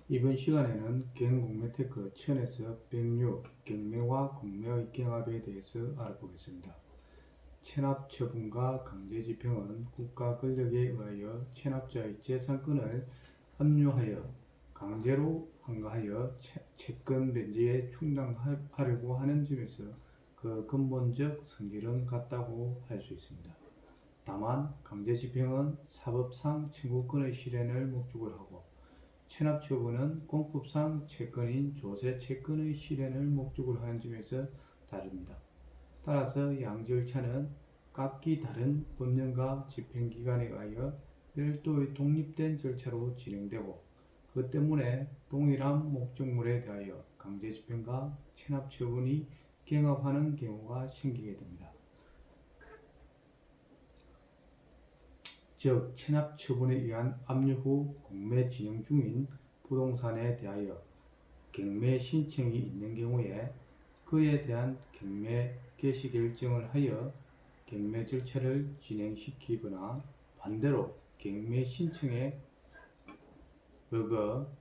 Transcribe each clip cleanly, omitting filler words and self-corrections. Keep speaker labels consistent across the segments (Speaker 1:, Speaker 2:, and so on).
Speaker 1: 이번 시간에는 경공매테크 1000에서 106 경매와 공매의 경합에 대해서 알아보겠습니다. 체납 처분과 강제집행은 국가 권력에 의하여 체납자의 재산권을 압류하여 강제로 한가하여 채권 변제에 충당하려고 하는 점에서 그 근본적 성질은 같다고 할 수 있습니다. 다만 강제집행은 사법상 청구권의 실현을 목적으로 하고 체납처분은 공법상 채권인 조세채권의 실현을 목적으로 하는 점에서 다릅니다. 따라서 양 절차는 각기 다른 법령과 집행기관에 의하여 별도의 독립된 절차로 진행되고 그 때문에 동일한 목적물에 대하여 강제집행과 체납처분이 경합하는 경우가 생기게 됩니다. 즉 체납처분에 의한 압류 후 공매 진행 중인 부동산에 대하여 경매 신청이 있는 경우에 그에 대한 경매 개시 결정을 하여 경매 절차를 진행시키거나 반대로 경매 신청에 의거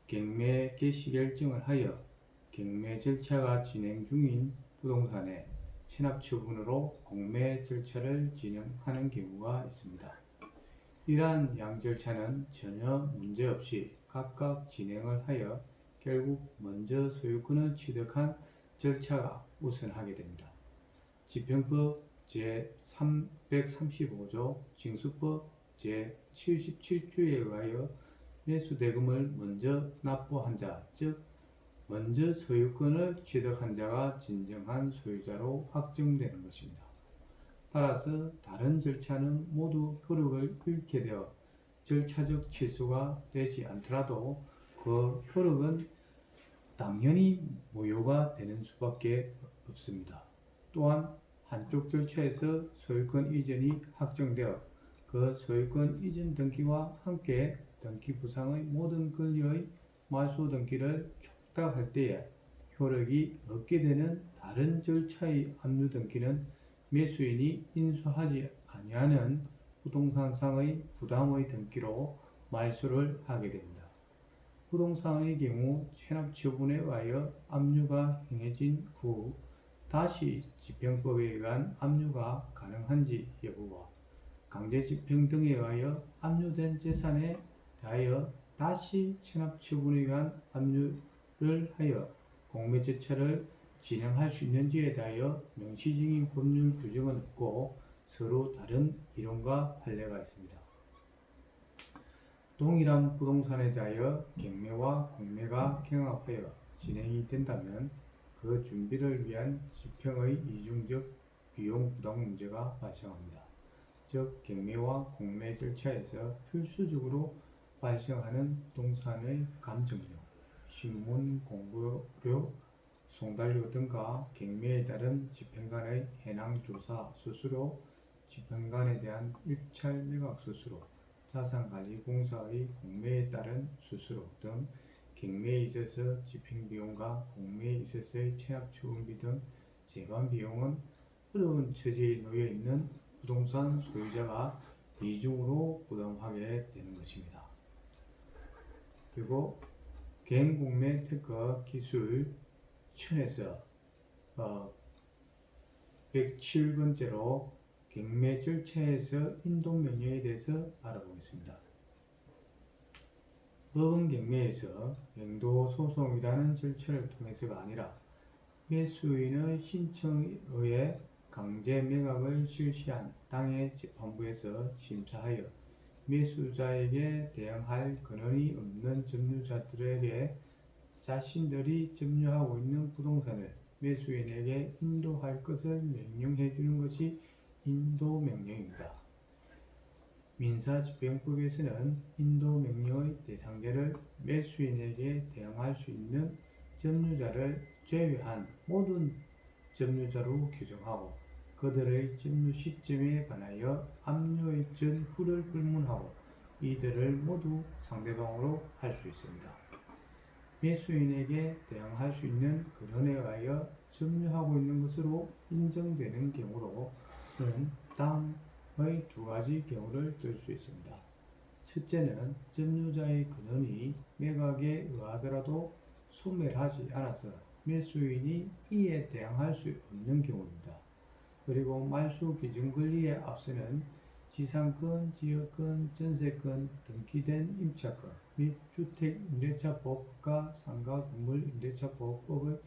Speaker 1: 경매 개시 결정을 하여 경매 절차가 진행 중인 부동산에 체납처분으로 공매 절차를 진행하는 경우가 있습니다. 이러한 양 절차는 전혀 문제없이 각각 진행을 하여 결국 먼저 소유권을 취득한 절차가 우선하게 됩니다. 집행법 제335조, 징수법 제77조에 의하여 매수대금을 먼저 납부한 자, 즉 먼저 소유권을 취득한 자가 진정한 소유자로 확정되는 것입니다. 따라서 다른 절차는 모두 효력을 잃게 되어 절차적 취소가 되지 않더라도 그 효력은 당연히 무효가 되는 수밖에 없습니다. 또한 한쪽 절차에서 소유권 이전이 확정되어 그 소유권 이전 등기와 함께 등기 부상의 모든 권리의 말소 등기를 촉탁할 때에 효력이 없게 되는 다른 절차의 압류 등기는 매수인이 인수하지 아니하는 부동산상의 부담의 등기로 말소를 하게 됩니다. 부동산의 경우 체납처분에 의하여 압류가 행해진 후 다시 집행법에 의한 압류가 가능한지 여부와 강제집행 등에 의하여 압류된 재산에 대하여 다시 체납처분에 의한 압류를 하여 공매 절차를 진행할 수 있는지에 대하여 명시적인 법률 규정은 없고 서로 다른 이론과 판례가 있습니다. 동일한 부동산에 대하여 경매와 공매가 경합하여 진행이 된다면 그 준비를 위한 집행의 이중적 비용 부담 문제가 발생합니다. 즉 경매와 공매 절차에서 필수적으로 발생하는 부동산의 감정료, 신문 공고료, 송달료 등과 경매에 따른 집행관의 해낭조사 수수료, 집행관에 대한 입찰 매각 수수료, 자산관리공사의 공매에 따른 수수료 등 경매에 있어서 집행비용과 공매에 있어서의 체납처분비 등 재반비용은 어려운 처지에 놓여 있는 부동산 소유자가 이중으로 부담하게 되는 것입니다. 그리고 경공매 특허 기술 1000에서 107번째로 경매 절차에서 인도명령에 대해서 알아보겠습니다. 법원 경매에서 행도소송이라는 절차를 통해서가 아니라 매수인의 신청에 의해 강제 매각을 실시한 당해 재판부에서 심사하여 매수자에게 대항할 근원이 없는 점유자들에게 자신들이 점유하고 있는 부동산을 매수인에게 인도할 것을 명령해 주는 것이 인도명령입니다. 민사집행법에서는 인도명령의 대상자를 매수인에게 대항할 수 있는 점유자를 제외한 모든 점유자로 규정하고 그들의 점유 시점에 관하여 압류의 전후를 불문하고 이들을 모두 상대방으로 할 수 있습니다. 매수인에게 대항할 수 있는 근원에 의하여 점유하고 있는 것으로 인정되는 경우로는 다음의 두 가지 경우를 들 수 있습니다. 첫째는 점유자의 근원이 매각에 의하더라도 소멸하지 않아서 매수인이 이에 대항할 수 없는 경우입니다. 그리고 말소 기준 권리에 앞서는 지상권, 지역권, 전세권, 등기된 임차권 및 주택임대차법과 상가건물임대차법의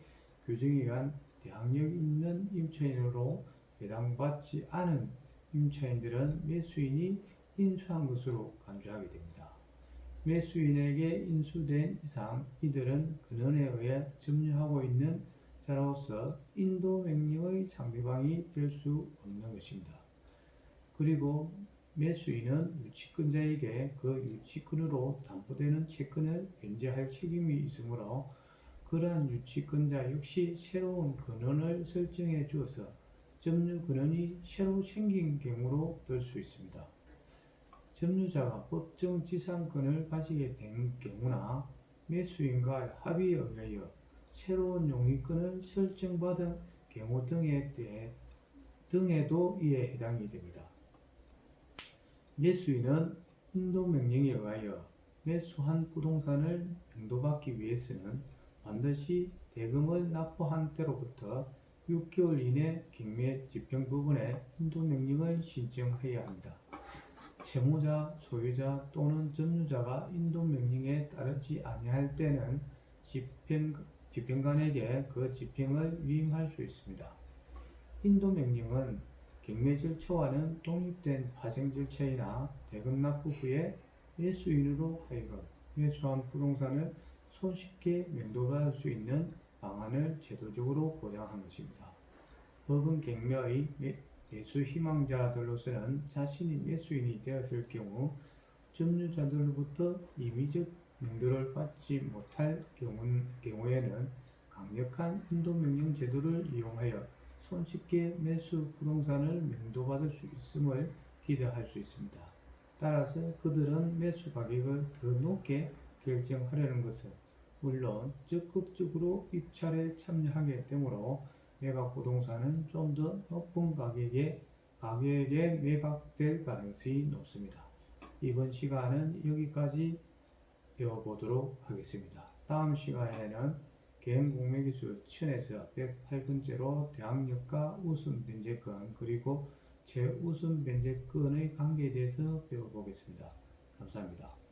Speaker 1: 규정에 의한 대항력 있는 임차인으로 배당받지 않은 임차인들은 매수인이 인수한 것으로 간주하게 됩니다. 매수인에게 인수된 이상 이들은 근원에 의해 점유하고 있는 자로서 인도명령의 상대방이 될 수 없는 것입니다. 그리고 매수인은 유치권자에게 그 유치권으로 담보되는 채권을 변제할 책임이 있으므로 그러한 유치권자 역시 새로운 근원을 설정해 주어서 점유 근원이 새로 생긴 경우로 될 수 있습니다. 점유자가 법정 지상권을 가지게 된 경우나 매수인과의 합의에 의하여 새로운 용의권을 설정받은 경우 등에도 이에 해당이 됩니다. 매수인은 인도명령에 의하여 매수한 부동산을 명도받기 위해서는 반드시 대금을 납부한 때로부터 6개월 이내 경매 집행 부분에 인도명령을 신청해야 합니다. 채무자, 소유자 또는 점유자가 인도명령에 따르지 아니할 때는 집행관에게 그 집행을 위임할 수 있습니다. 인도명령은 경매 절차와는 독립된 파생 절차이나 대금 납부 후에 매수인으로 하여금 매수한 부동산을 손쉽게 명도받을 수 있는 방안을 제도적으로 보장한 것입니다. 법은 경매의 매수 희망자들로서는 자신이 매수인이 되었을 경우 점유자들로부터 임의적 명도를 받지 못할 경우에는 강력한 인도명령 제도를 이용하여 손쉽게 매수 부동산을 명도받을 수 있음을 기대할 수 있습니다. 따라서 그들은 매수 가격을 더 높게 결정하려는 것은 물론 적극적으로 입찰에 참여하게 되므로 매각 부동산은 좀 더 높은 가격에 매각될 가능성이 높습니다. 이번 시간은 여기까지 배워보도록 하겠습니다. 다음 시간에는 계획공매기술 1000에서 108번째로 대항력과 우선변제권 그리고 최우선변제권의 관계에 대해서 배워보겠습니다. 감사합니다.